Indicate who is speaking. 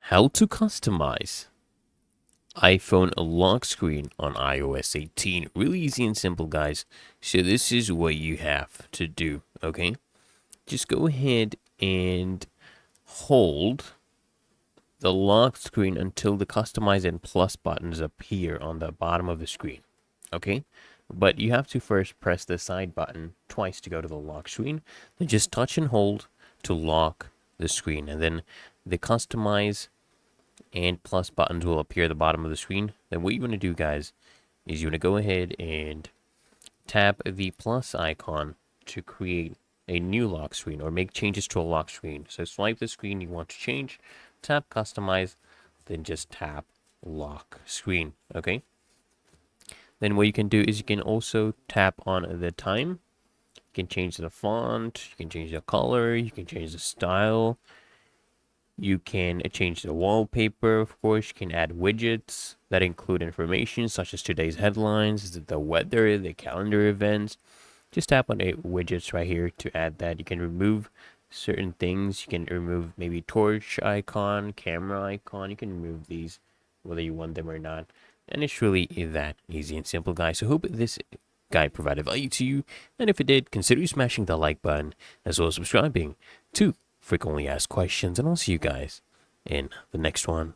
Speaker 1: How to customize iPhone lock screen on iOS 18. Really easy and simple, guys. So this is what you have to do, okay? Just go ahead and hold the lock screen until the customize and plus buttons appear on the bottom of the screen, okay? But you have to first press the side button twice to go to the lock screen. Then just touch and hold to lock the screen. And then the customize and plus buttons will appear at the bottom of the screen. Then what you want to do, guys, is you want to go ahead and tap the plus icon to create a new lock screen or make changes to a lock screen. So swipe the screen you want to change, tap customize, then just tap lock screen, okay? Then what you can do is you can also tap on the time. You can change the font, you can change the color, you can change the style, you can change the wallpaper, of course. You can add widgets that include information such as today's headlines, the weather, the calendar events. Just tap on a widgets right here to add that. You can remove certain things. You can remove maybe torch icon, camera icon. You can remove these whether you want them or not. And it's really that easy and simple, guys. So hope this guide provided value to you. And if it did, consider smashing the like button as well as subscribing to frequently asked questions. And I'll see you guys in the next one.